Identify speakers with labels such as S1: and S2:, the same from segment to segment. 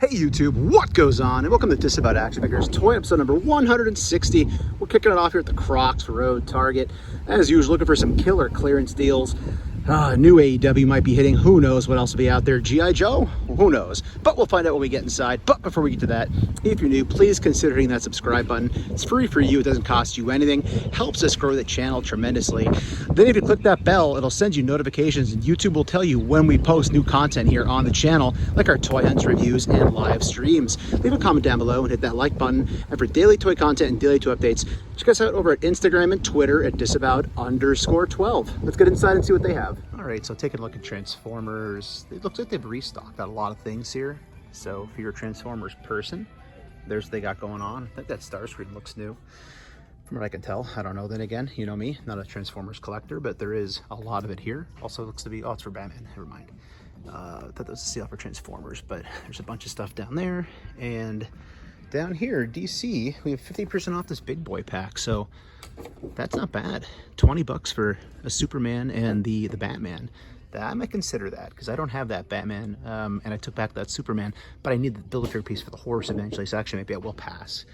S1: Hey YouTube, what goes on? And welcome to Disavowed Action Figures toy episode number 160. We're kicking it off here at the Crocs Road Target. As usual, looking for some killer clearance deals. New AEW might be hitting. Who knows what else will be out there? G.I. Joe? Who knows? But we'll find out when we get inside. But before we get to that, if you're new, please consider hitting that subscribe button. It's free for you. It doesn't cost you anything. Helps us grow the channel tremendously. Then if you click that bell, it'll send you notifications and YouTube will tell you when we post new content here on the channel, like our toy hunts, reviews, and live streams. Leave a comment down below and hit that like button. And for daily toy content and daily toy updates, check us out over at Instagram and Twitter at disavowed_12. Let's get inside and see what they have. All right, so taking a look at Transformers. It looks like they've restocked a lot of things here. So if you're a Transformers person, there's what they got going on. I think that Starscream looks new, from what I can tell. I don't know. Then again, you know me, not a Transformers collector, but there is a lot of it here. Also looks to be, oh, it's for Batman. Never mind. I thought that was a sale for Transformers, but there's a bunch of stuff down there. And down here, DC, we have 50% off this big boy pack. So that's not bad. 20 bucks for a Superman and the Batman. I might consider that because I don't have that Batman, and I took back that Superman, but I need the build-a-figure piece for the horse eventually, so actually maybe I will pass.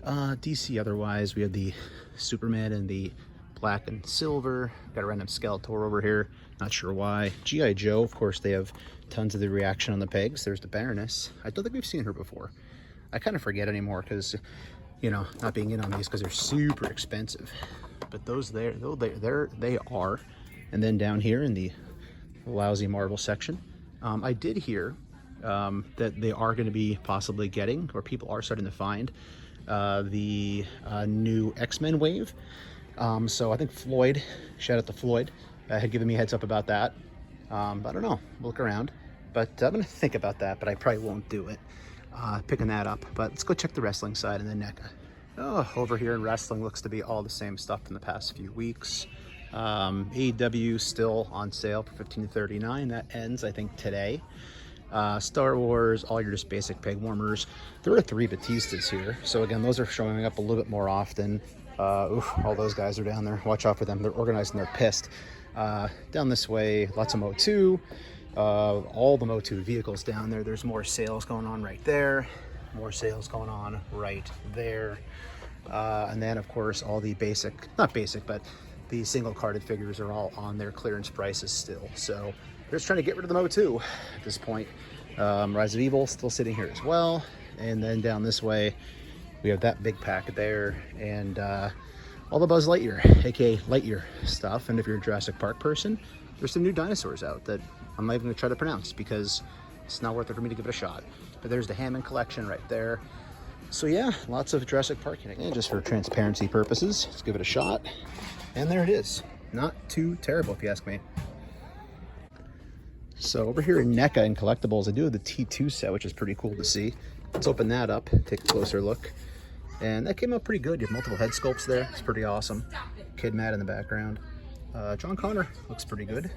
S1: DC otherwise, we have the Superman and the black and silver. Got a random Skeletor over here, not sure why. G.I. Joe, of course, they have tons of the reaction on the pegs. There's the Baroness. I don't think we've seen her before. I kind of forget anymore because, you know, not being in on these because they're super expensive. But those there they are. And then down here in the lousy Marvel section, I did hear that they are going to be possibly getting, or people are starting to find, the new X-Men wave. So I think Floyd, shout out to Floyd, had given me a heads up about that. I don't know, we'll look around. But I'm going to think about that, but I probably won't do it, picking that up. But let's go check the wrestling side and then NECA. Oh, over here in wrestling looks to be all the same stuff from the past few weeks. AEW still on sale for $15.39. That ends, I think, today. Star Wars, all your just basic peg warmers. There are 3 Batistas here, so again, those are showing up a little bit more often. All those guys are down there. Watch out for them. They're organized and they're pissed. Down this way, lots of MOTU. All the MOTU vehicles down there. There's more sales going on right there. More sales going on right there. And then, of course, all the basic, not basic, but the single carded figures are all on their clearance prices still. So they're just trying to get rid of the MOTU at this point. Rise of Evil still sitting here as well. And then down this way, we have that big pack there. And all the Buzz Lightyear, aka Lightyear stuff. And if you're a Jurassic Park person, there's some new dinosaurs out that I'm not even going to try to pronounce because it's not worth it for me to give it a shot. But there's the Hammond collection right there. So yeah, lots of Jurassic Park hitting. And just for transparency purposes, let's give it a shot. And there it is. Not too terrible, if you ask me. So over here in NECA and collectibles, I do have the T2 set, which is pretty cool to see. Let's open that up, take a closer look. And that came out pretty good. You have multiple head sculpts there. It's pretty awesome. Kid Matt in the background. John Connor looks pretty good.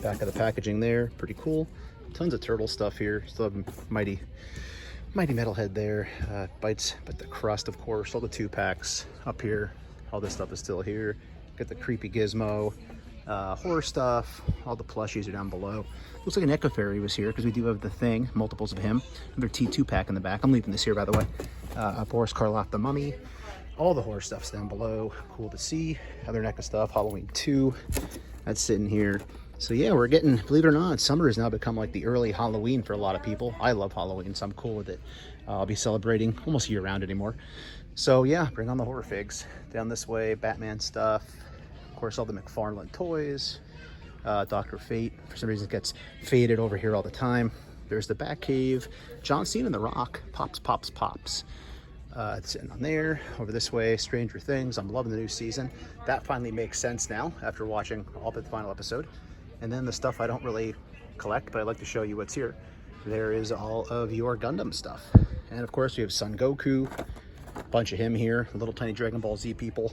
S1: Back of the packaging there, pretty cool. Tons of turtle stuff here. Still have Mighty Metalhead there. Bites, but the crust, of course. All the 2-packs up here. All this stuff is still here. Got the creepy Gizmo, horror stuff. All the plushies are down below. Looks like an Echo Fairy was here because we do have the Thing, multiples of him. Another T2 pack in the back. I'm leaving this here, by the way. Boris Karloff the Mummy. All the horror stuff's down below. Cool to see. Other NECA stuff. Halloween 2. That's sitting here. So yeah, we're getting, believe it or not, summer has now become like the early Halloween for a lot of people. I love Halloween, so I'm cool with it. I'll be celebrating almost year-round anymore. So yeah, bring on the horror figs. Down this way, Batman stuff. Of course, all the McFarlane toys. Dr. Fate, for some reason, gets faded over here all the time. There's the Batcave. John Cena and The Rock. Pops, pops, pops. It's sitting on there. Over this way, Stranger Things. I'm loving the new season. That finally makes sense now after watching all but the final episode. And then the stuff I don't really collect, but I'd like to show you what's here. There is all of your Gundam stuff. And of course, we have Son Goku. A bunch of him here. Little tiny Dragon Ball Z people.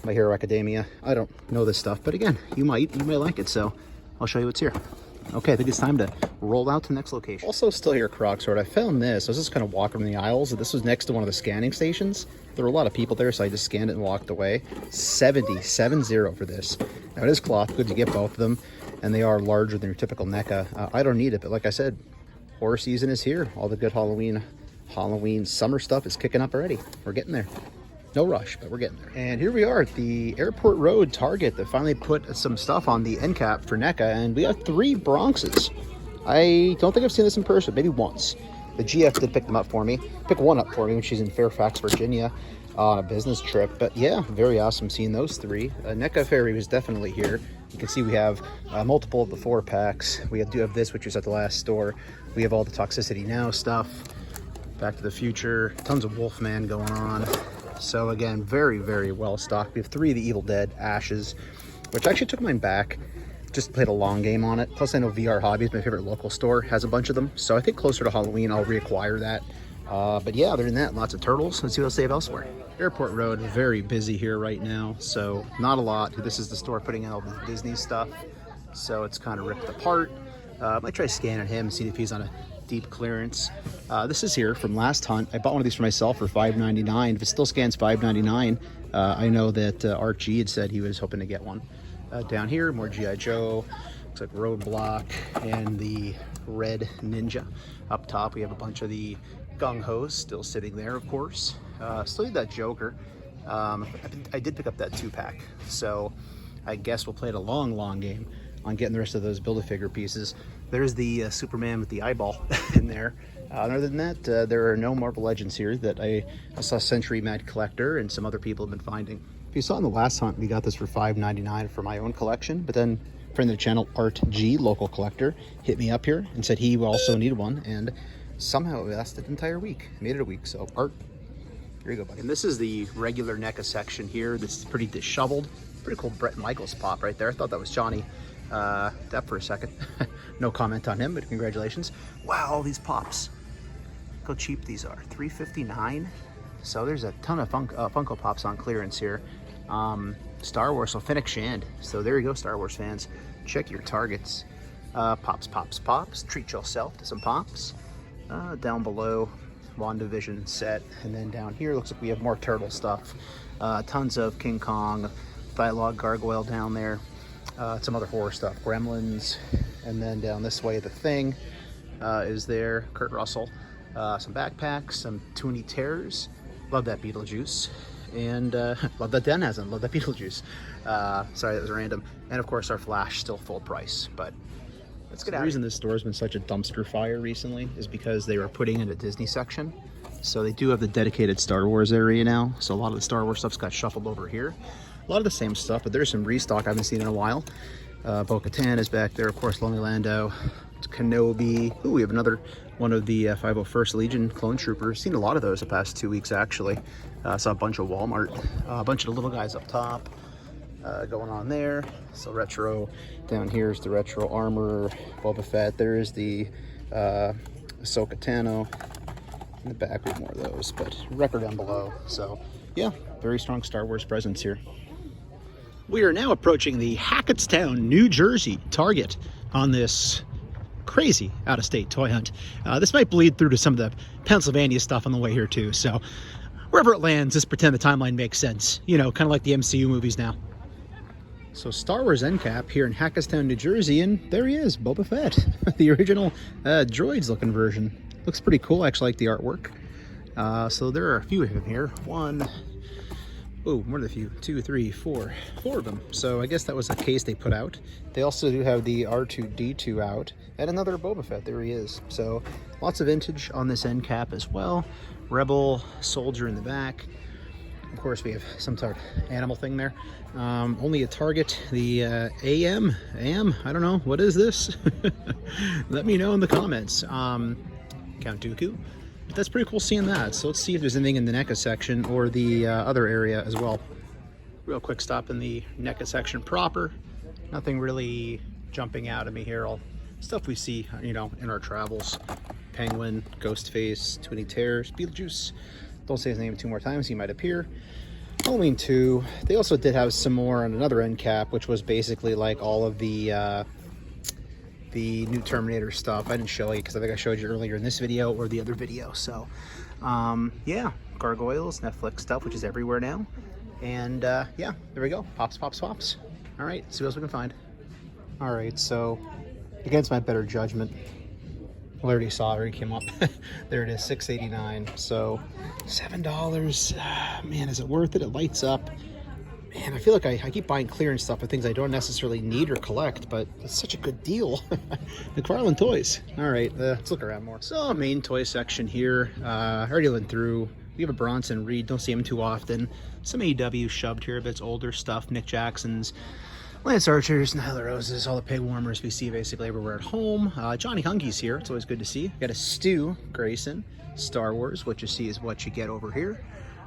S1: My Hero Academia. I don't know this stuff, but again, you might like it, so I'll show you what's here. Okay, I think it's time to roll out to the next location. Also still here at Crocs Road, I found this. I was just kind of walking in the aisles. This was next to one of the scanning stations. There were a lot of people there, so I just scanned it and walked away. 70 for this. Now it is cloth, good to get both of them, and they are larger than your typical NECA. I don't need it, but like I said, horror season is here. All the good Halloween summer stuff is kicking up already. We're getting there. No rush, but we're getting there. And here we are at the Airport Road Target that finally put some stuff on the end cap for NECA, and we got 3 Bronxes. I don't think I've seen this in person, maybe once. The GF did pick them up for me. Pick one up for me when she's in Fairfax, Virginia on a business trip. But yeah, very awesome seeing those 3. NECA Fairy was definitely here. You can see we have multiple of the 4 packs. We do have this, which was at the last store. We have all the Toxicity Now stuff. Back to the Future. Tons of Wolfman going on. So again, very, very well stocked. We have 3 of the Evil Dead Ashes, which I actually took mine back. Just played a long game on it. Plus I know VR Hobbies, my favorite local store, has a bunch of them. So I think closer to Halloween, I'll reacquire that. But yeah, other than that, lots of turtles. Let's see what else they have elsewhere. Airport Road, very busy here right now. So not a lot. This is the store putting in all the Disney stuff. So it's kind of ripped apart. Might try scanning him, see if he's on a deep clearance. This is here from last hunt. I bought one of these for myself for $5.99. If it still scans $5.99, I know that Art G had said he was hoping to get one. Down here, more G.I. Joe. Looks like Roadblock and the Red Ninja. Up top, we have a bunch of the Gung Ho's still sitting there, of course. Still need that Joker. I did pick up that 2-pack, so I guess we'll play it a long game on getting the rest of those Build-A-Figure pieces. There's the Superman with the eyeball in there. Other than that, there are no Marvel Legends here that I saw Century Mad Collector and some other people have been finding. If you saw in the last hunt, we got this for $5.99 for my own collection, but then friend of the channel, Art G, local collector, hit me up here and said he also needed one, and somehow it lasted an entire week. Made it a week, so Art, here you go, buddy. And this is the regular NECA section here. This is pretty disheveled. Pretty cool Bret Michaels pop right there. I thought that was Johnny Depp for a second. No comment on him, but congratulations. Wow, all these pops. Look how cheap these are. $3.59. So there's a ton of Funko Pops on clearance here. Star Wars, so Fennec Shand. So there you go, Star Wars fans. Check your targets. Pops. Treat yourself to some pops. Down below, WandaVision set. And then down here, looks like we have more turtle stuff. Tons of King Kong, Thylaug Gargoyle down there. Some other horror stuff, Gremlins. And then down this way, The Thing is there. Kurt Russell. Some backpacks, some Toonie Terrors. Love that Beetlejuice. And love that Denhazan. Love that Beetlejuice. Sorry, that was random. And of course, our Flash, still full price. But let's get out. The reason this store has been such a dumpster fire recently is because they were putting in a Disney section. So they do have the dedicated Star Wars area now. So a lot of the Star Wars stuff's got shuffled over here. A lot of the same stuff, but there's some restock I haven't seen in a while. Bo-Katan is back there, of course, Lonely Lando, Kenobi. Ooh, we have another one of the 501st Legion clone troopers. Seen a lot of those the past 2 weeks, actually. Saw a bunch of Walmart, a bunch of the little guys up top going on there. So retro, down here is the retro armor, Boba Fett. There is the Ahsoka Tano. In the back, we have more of those, but record down below. So yeah, very strong Star Wars presence here. We are now approaching the Hackettstown, New Jersey Target on this crazy out-of-state toy hunt. This might bleed through to some of the Pennsylvania stuff on the way here too. So wherever it lands, just pretend the timeline makes sense. You know, kind of like the MCU movies now. So Star Wars end cap here in Hackettstown, New Jersey, and there he is, Boba Fett, the original droids looking version. Looks pretty cool. I actually like the artwork. So there are a few of them here. More than a few. 2, 3, 4 of them. So I guess that was a case they put out. They also do have the R2-D2 out, and another Boba Fett. There he is. So lots of vintage on this end cap as well. Rebel soldier in the back. Of course, we have some sort of animal thing there. Only a Target. The AM, I don't know. What is this? Let me know in the comments. Count Dooku. But that's pretty cool seeing that. So let's see if there's anything in the NECA section or the other area as well. Real quick stop in the NECA section proper. Nothing really jumping out at me here. All stuff we see, you know, in our travels. Penguin, Ghostface, Toonie Terrors, Beetlejuice. Don't say his name 2 more times, he might appear. Halloween 2. They also did have some more on another end cap, which was basically like all of the new Terminator stuff. I didn't show you because I think I showed you earlier in this video or the other video. So yeah, Gargoyles, Netflix stuff, which is everywhere now. And yeah, there we go. Pops. All right, see what else we can find. All right, so against my better judgment, Well, I already saw it, already came up. There it is, $6.89. So $7. Man, is it worth it? It lights up. Man, I feel like I keep buying clearance stuff for things I don't necessarily need or collect, but it's such a good deal. McFarlane Toys. All right, let's look around more. So, main toy section here. I already went through. We have a Bronson Reed, don't see him too often. Some AEW shoved here, but it's older stuff. Nick Jackson's, Lance Archer's, Nyla Rose's, all the peg warmers we see basically everywhere at home. Johnny Hungy's here, it's always good to see. Got a Stu Grayson, Star Wars, what you see is what you get over here.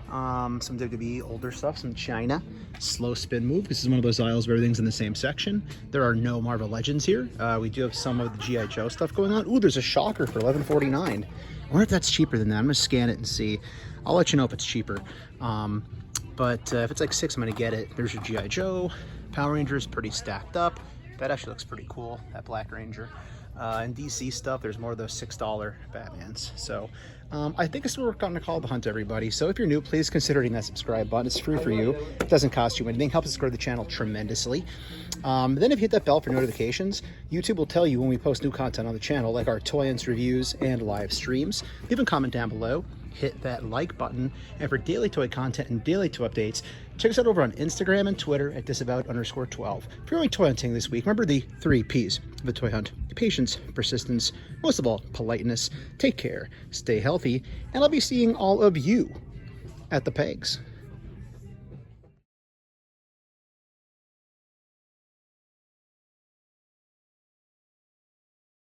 S1: Some WWE older stuff, some China. Slow spin move. This is one of those aisles where everything's in the same section. There are no Marvel Legends here. We do have some of the G.I. Joe stuff going on. Ooh, there's a Shocker for $11.49. I wonder if that's cheaper than that. I'm going to scan it and see. I'll let you know if it's cheaper. But if it's like $6, I'm going to get it. There's your G.I. Joe. Power Ranger is pretty stacked up. That actually looks pretty cool, that Black Ranger. And DC stuff, there's more of those $6 Batmans. So I think it's we're going to call the hunt, everybody. So if you're new, please consider hitting that subscribe button. It's free for you. It doesn't cost you anything. Helps us grow the channel tremendously. Then if you hit that bell for notifications, YouTube will tell you when we post new content on the channel, like our Toy Hunts reviews and live streams. Leave a comment down below. Hit that like button. And for daily toy content and daily toy updates, check us out over on Instagram and Twitter at Disavowed_12. If you're only toy hunting this week, remember the 3 P's of a toy hunt: patience, persistence, most of all, politeness. Take care, stay healthy, and I'll be seeing all of you at the pegs.